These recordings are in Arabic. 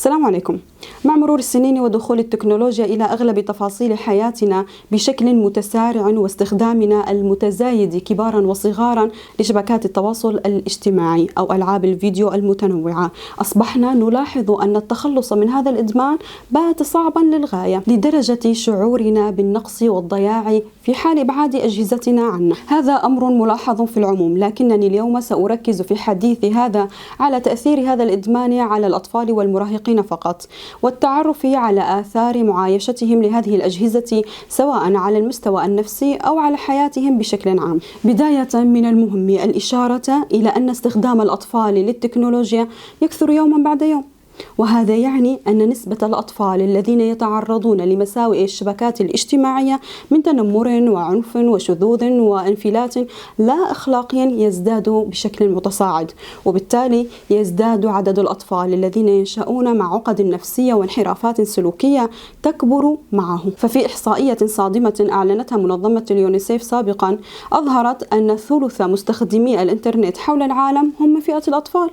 السلام عليكم. مع مرور السنين ودخول التكنولوجيا إلى أغلب تفاصيل حياتنا بشكل متسارع واستخدامنا المتزايد كبارا وصغارا لشبكات التواصل الاجتماعي أو ألعاب الفيديو المتنوعة، أصبحنا نلاحظ أن التخلص من هذا الإدمان بات صعبا للغاية لدرجة شعورنا بالنقص والضياع في حال إبعاد أجهزتنا عنا. هذا أمر ملاحظ في العموم، لكنني اليوم سأركز في حديثي هذا على تأثير هذا الإدمان على الأطفال والمراهقين فقط، والتعرف على آثار معايشتهم لهذه الأجهزة سواء على المستوى النفسي أو على حياتهم بشكل عام. بداية من المهم الإشارة إلى أن استخدام الأطفال للتكنولوجيا يكثر يوما بعد يوم، وهذا يعني أن نسبة الأطفال الذين يتعرضون لمساوئ الشبكات الاجتماعية من تنمر وعنف وشذوذ وانفلات لا أخلاقيا يزداد بشكل متصاعد، وبالتالي يزداد عدد الأطفال الذين ينشأون مع عقد نفسية وانحرافات سلوكية تكبر معه. ففي إحصائية صادمة أعلنتها منظمة اليونيسيف سابقا أظهرت أن ثلث مستخدمي الإنترنت حول العالم هم من فئة الأطفال،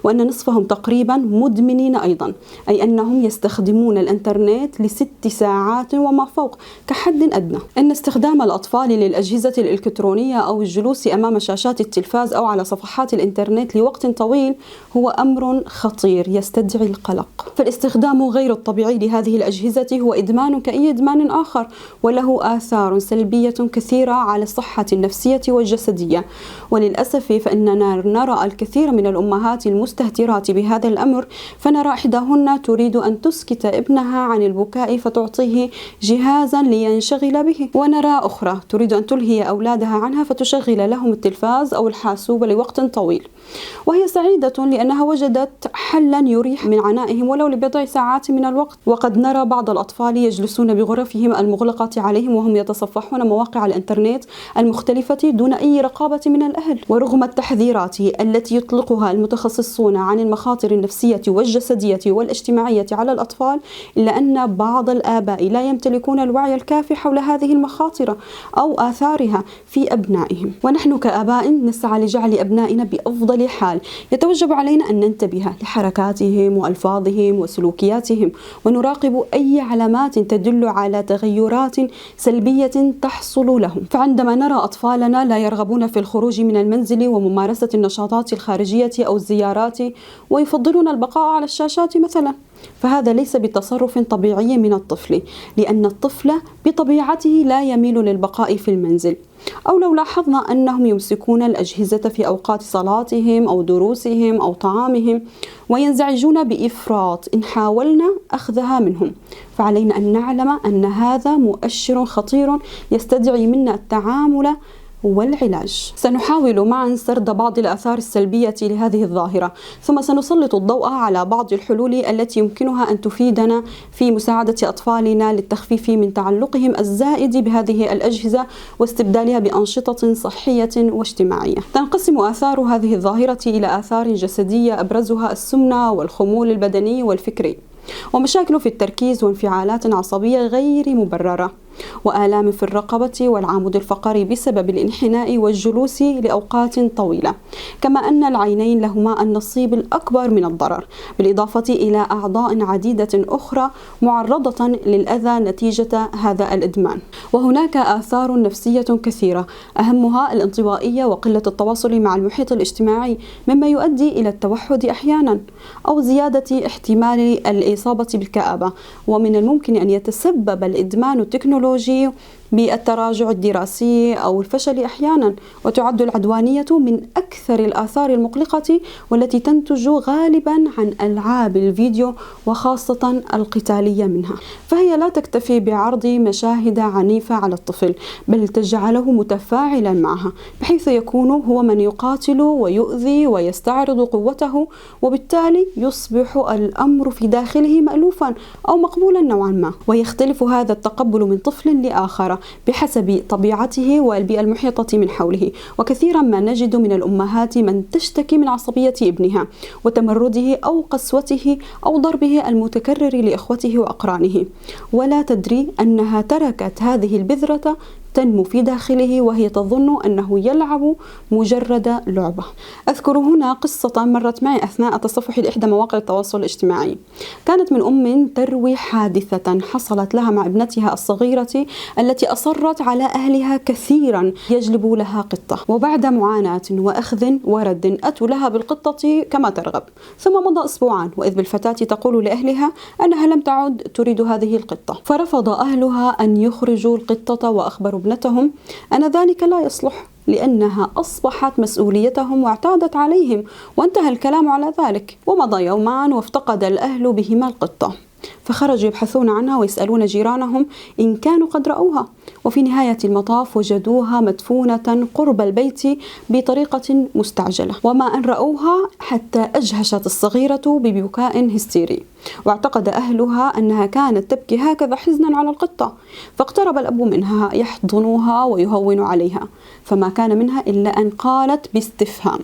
وأن نصفهم تقريبا مدمنين أيضا، أي أنهم يستخدمون الإنترنت ل6 ساعات وما فوق كحد أدنى. إن استخدام الأطفال للأجهزة الإلكترونية أو الجلوس أمام شاشات التلفاز أو على صفحات الإنترنت لوقت طويل هو أمر خطير يستدعي القلق. فالاستخدام غير الطبيعي لهذه الأجهزة هو إدمان كأي إدمان آخر، وله آثار سلبية كثيرة على الصحة النفسية والجسدية، وللأسف فإننا نرى الكثير من الأمهات المستهترات بهذا الأمر، فنرى إحداهن تريد أن تسكت ابنها عن البكاء فتعطيه جهازا لينشغل به، ونرى أخرى تريد أن تلهي أولادها عنها فتشغل لهم التلفاز أو الحاسوب لوقت طويل، وهي سعيدة لأنها وجدت حلا يريح من عنائهم ولو لبضع ساعات من الوقت. وقد نرى بعض الأطفال يجلسون بغرفهم المغلقة عليهم وهم يتصفحون مواقع الإنترنت المختلفة دون أي رقابة من الأهل، ورغم التحذيرات التي يطلقها المتخصصون عن المخاطر النفسية والجسدية والاجتماعية على الأطفال، إلا أن بعض الآباء لا يمتلكون الوعي الكافي حول هذه المخاطر أو آثارها في أبنائهم. ونحن كآباء نسعى لجعل أبنائنا بأفضل حال، يتوجب علينا أن ننتبه لحركاتهم وألفاظهم وسلوكياتهم، ونراقب أي علامات تدل على تغيرات سلبية تحصل لهم. فعندما نرى أطفالنا لا يرغبون في الخروج من المنزل وممارسة النشاطات الخارجية أو الزيارات ويفضلون البقاء على الشاشات مثلا، فهذا ليس بتصرف طبيعي من الطفل، لأن الطفل بطبيعته لا يميل للبقاء في المنزل. أو لو لاحظنا أنهم يمسكون الأجهزة في أوقات صلاتهم أو دروسهم أو طعامهم وينزعجون بإفراط إن حاولنا أخذها منهم، فعلينا أن نعلم أن هذا مؤشر خطير يستدعي منا التعامل والعلاج. سنحاول معا سرد بعض الآثار السلبية لهذه الظاهرة، ثم سنسلط الضوء على بعض الحلول التي يمكنها أن تفيدنا في مساعدة أطفالنا للتخفيف من تعلقهم الزائد بهذه الأجهزة واستبدالها بأنشطة صحية واجتماعية. تنقسم آثار هذه الظاهرة إلى آثار جسدية أبرزها السمنة والخمول البدني والفكري، ومشاكل في التركيز وانفعالات عصبية غير مبررة، وآلام في الرقبة والعمود الفقري بسبب الانحناء والجلوس لأوقات طويلة، كما أن العينين لهما النصيب الأكبر من الضرر، بالإضافة إلى أعضاء عديدة أخرى معرضة للأذى نتيجة هذا الإدمان. وهناك آثار نفسية كثيرة، أهمها الانطوائية وقلة التواصل مع المحيط الاجتماعي، مما يؤدي إلى التوحد أحيانا أو زيادة احتمال الإصابة بالكآبة. ومن الممكن أن يتسبب الإدمان التكنولوجي بالتراجع الدراسي أو الفشل أحيانا، وتعد العدوانية من أكثر الآثار المقلقة والتي تنتج غالبا عن ألعاب الفيديو وخاصة القتالية منها. فهي لا تكتفي بعرض مشاهد عنيفة على الطفل، بل تجعله متفاعلا معها، بحيث يكون هو من يقاتل ويؤذي ويستعرض قوته، وبالتالي يصبح الأمر في داخله مألوفا أو مقبولا نوعا ما. ويختلف هذا التقبل من طفل لآخر بحسب طبيعته والبيئة المحيطة من حوله، وكثيرا ما نجد من الأمهات من تشتكي من عصبية ابنها وتمرده أو قسوته أو ضربه المتكرر لإخوته وأقرانه، ولا تدري أنها تركت هذه البذرة تنمو في داخله وهي تظن أنه يلعب مجرد لعبة. أذكر هنا قصة مرت معي أثناء تصفحي لإحدى مواقع التواصل الاجتماعي. كانت من أم تروي حادثة حصلت لها مع ابنتها الصغيرة التي أصرت على أهلها كثيرا يجلبوا لها قطة، وبعد معاناة وأخذ ورد أتوا لها بالقطة كما ترغب. ثم مضى أسبوعان وإذ بالفتاة تقول لأهلها أنها لم تعد تريد هذه القطة، فرفض أهلها أن يخرجوا القطة وأخبروا ابنتهم أن ذلك لا يصلح لأنها أصبحت مسؤوليتهم واعتادت عليهم، وانتهى الكلام على ذلك. ومضى يومان وافتقد الأهل بهما القطة، فخرجوا يبحثون عنها ويسألون جيرانهم إن كانوا قد رأوها، وفي نهاية المطاف وجدوها مدفونة قرب البيت بطريقة مستعجلة، وما أن رأوها حتى أجهشت الصغيرة ببكاء هستيري، واعتقد أهلها أنها كانت تبكي هكذا حزنا على القطة، فاقترب الأب منها يحضنها ويهون عليها، فما كان منها إلا أن قالت باستفهام: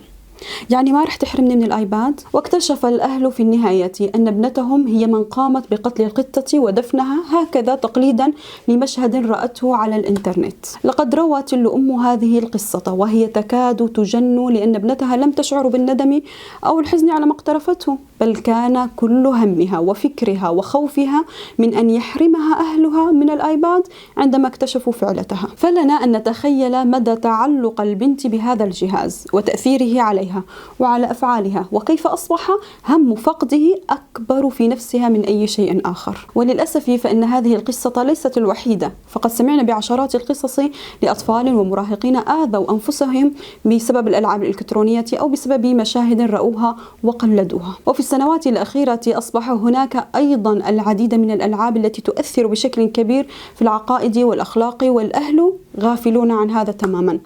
يعني ما رح تحرمني من الآيباد؟ واكتشف الأهل في النهاية أن ابنتهم هي من قامت بقتل القطة ودفنها هكذا تقليدا لمشهد رأته على الإنترنت. لقد روت الأم هذه القصة وهي تكاد تجن لأن ابنتها لم تشعر بالندم أو الحزن على ما اقترفته، بل كان كل همها وفكرها وخوفها من أن يحرمها أهلها من الآيباد عندما اكتشفوا فعلتها. فلنا أن نتخيل مدى تعلق البنت بهذا الجهاز وتأثيره عليها وعلى أفعالها، وكيف أصبح هم فقده أكبر في نفسها من أي شيء آخر. وللأسف فإن هذه القصة ليست الوحيدة، فقد سمعنا بعشرات القصص لأطفال ومراهقين آذوا أنفسهم بسبب الألعاب الإلكترونية أو بسبب مشاهد رأوها وقلدوها. وفي السنوات الأخيرة أصبح هناك أيضا العديد من الألعاب التي تؤثر بشكل كبير في العقائد والأخلاق، والأهل غافلون عن هذا تماما،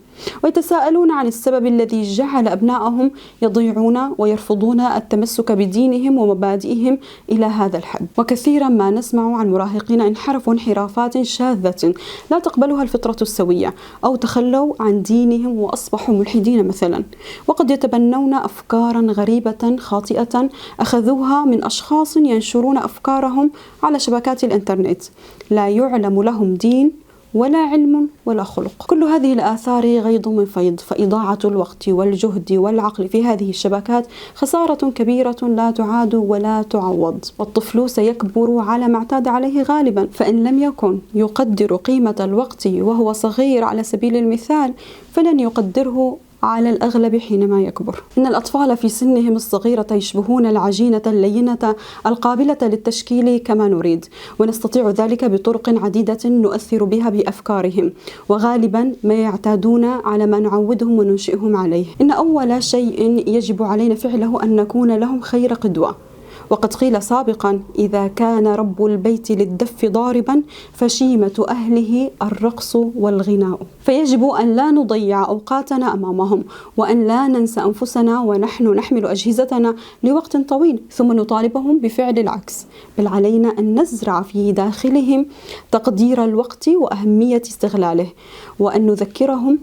ويتساءلون عن السبب الذي جعل أبنائهم يضيعون ويرفضون التمسك بدينهم ومبادئهم إلى هذا الحد. وكثيرا ما نسمع عن مراهقين انحرفوا انحرافات شاذة لا تقبلها الفطرة السوية، أو تخلوا عن دينهم وأصبحوا ملحدين مثلا، وقد يتبنون أفكارا غريبة خاطئة أخذوها من أشخاص ينشرون أفكارهم على شبكات الإنترنت، لا يعلم لهم دين ولا علم ولا خلق. كل هذه الآثار غيض من فيض، فإضاعة الوقت والجهد والعقل في هذه الشبكات خسارة كبيرة لا تعاد ولا تعوض، والطفل سيكبر على ما اعتاد عليه غالبا، فإن لم يكن يقدر قيمة الوقت وهو صغير على سبيل المثال فلن يقدره على الأغلب حينما يكبر. إن الأطفال في سنهم الصغيرة يشبهون العجينة اللينة القابلة للتشكيل كما نريد، ونستطيع ذلك بطرق عديدة نؤثر بها بأفكارهم، وغالبا ما يعتادون على ما نعودهم وننشئهم عليه. إن أول شيء يجب علينا فعله أن نكون لهم خير قدوة، وقد قيل سابقا: إذا كان رب البيت للدف ضاربا فشيمة أهله الرقص والغناء. فيجب أن لا نضيع أوقاتنا أمامهم، وأن لا ننسى أنفسنا ونحن نحمل أجهزتنا لوقت طويل ثم نطالبهم بفعل العكس، بل علينا أن نزرع في داخلهم تقدير الوقت وأهمية استغلاله، وأن نذكرهم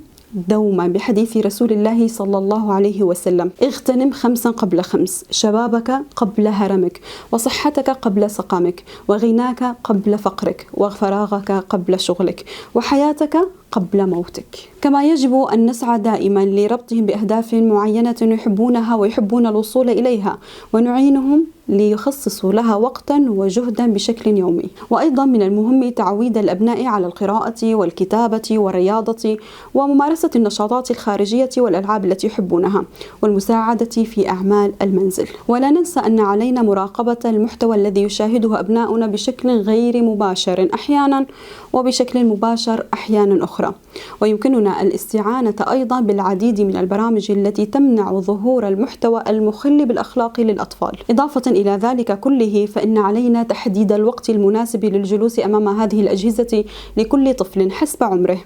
دوما بحديث رسول الله صلى الله عليه وسلم: اغتنم 5 قبل 5، شبابك قبل هرمك، وصحتك قبل سقامك، وغناك قبل فقرك، وفراغك قبل شغلك، وحياتك قبل موتك. كما يجب أن نسعى دائما لربطهم بأهداف معينة يحبونها ويحبون الوصول إليها، ونعينهم ليخصصوا لها وقتا وجهدا بشكل يومي. وأيضا من المهم تعويد الأبناء على القراءة والكتابة والرياضة وممارسة النشاطات الخارجية والألعاب التي يحبونها، والمساعدة في أعمال المنزل. ولا ننسى أن علينا مراقبة المحتوى الذي يشاهده أبناؤنا بشكل غير مباشر أحيانا، وبشكل مباشر أحيانا أخرى. ويمكننا الاستعانة أيضا بالعديد من البرامج التي تمنع ظهور المحتوى المخل بالأخلاق للأطفال. إضافة إلى ذلك كله، فإن علينا تحديد الوقت المناسب للجلوس أمام هذه الأجهزة لكل طفل حسب عمره،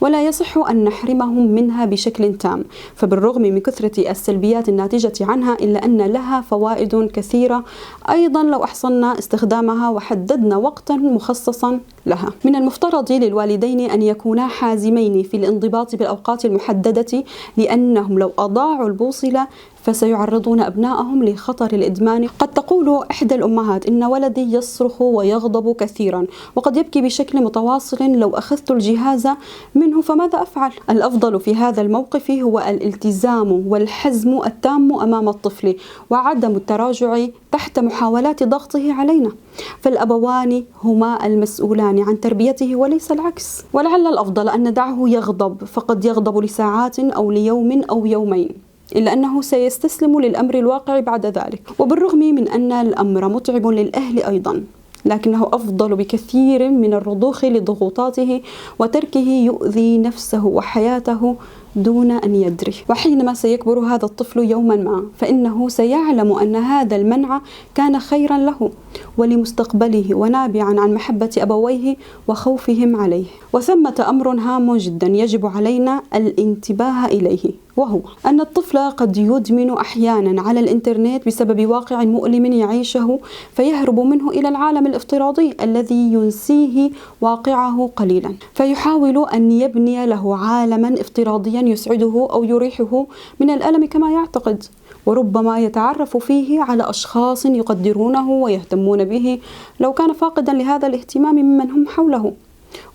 ولا يصح أن نحرمهم منها بشكل تام، فبالرغم من كثرة السلبيات الناتجة عنها إلا أن لها فوائد كثيرة أيضا لو أحسننا استخدامها وحددنا وقتا مخصصا لها. من المفترض للوالدين أن يكونا حازمين في الانضباط بالأوقات المحددة، لأنهم لو أضاعوا البوصلة فسيعرضون أبنائهم لخطر الإدمان. قد تقول إحدى الأمهات إن ولدي يصرخ ويغضب كثيرا وقد يبكي بشكل متواصل، لو أخذت الجهاز منه فماذا أفعل؟ الأفضل في هذا الموقف هو الالتزام والحزم التام أمام الطفل وعدم التراجع تحت محاولات ضغطه علينا، فالأبوان هما المسؤولان عن تربيته وليس العكس. ولعل الأفضل أن ندعه يغضب، فقد يغضب لساعات أو ليوم أو يومين، إلا أنه سيستسلم للأمر الواقع بعد ذلك. وبالرغم من أن الأمر متعب للأهل أيضا، لكنه أفضل بكثير من الرضوخ لضغوطاته وتركه يؤذي نفسه وحياته دون أن يدري. وحينما سيكبر هذا الطفل يوما ما فإنه سيعلم أن هذا المنع كان خيرا له ولمستقبله ونابعا عن محبة أبويه وخوفهم عليه. وثمة أمر هام جدا يجب علينا الانتباه إليه، وهو أن الطفل قد يدمن أحيانا على الإنترنت بسبب واقع مؤلم يعيشه فيهرب منه إلى العالم الافتراضي الذي ينسيه واقعه قليلا، فيحاول أن يبني له عالما افتراضيا يسعده أو يريحه من الألم كما يعتقد، وربما يتعرف فيه على أشخاص يقدرونه ويهتمون به لو كان فاقدا لهذا الاهتمام ممن هم حوله.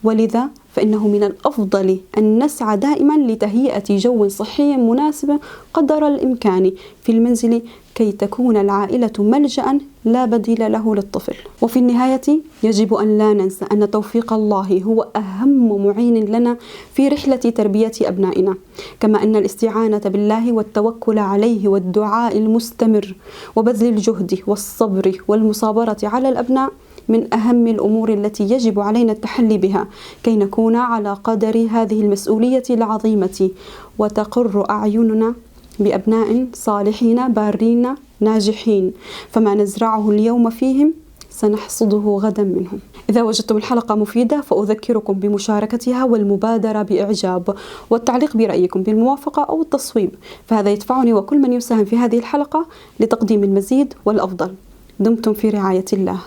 ولذا فإنه من الأفضل أن نسعى دائما لتهيئة جو صحي مناسب قدر الإمكان في المنزل كي تكون العائلة ملجأ لا بديل له للطفل. وفي النهاية يجب أن لا ننسى أن توفيق الله هو أهم معين لنا في رحلة تربية أبنائنا، كما أن الاستعانة بالله والتوكل عليه والدعاء المستمر وبذل الجهد والصبر والمصابرة على الأبناء من أهم الأمور التي يجب علينا التحلي بها كي نكون على قدر هذه المسؤولية العظيمة وتقر أعيننا بأبناء صالحين بارين ناجحين، فما نزرعه اليوم فيهم سنحصده غدا منهم. إذا وجدتم الحلقة مفيدة فأذكركم بمشاركتها والمبادرة بإعجاب والتعليق برأيكم بالموافقة أو التصويب، فهذا يدفعني وكل من يساهم في هذه الحلقة لتقديم المزيد والأفضل. دمتم في رعاية الله.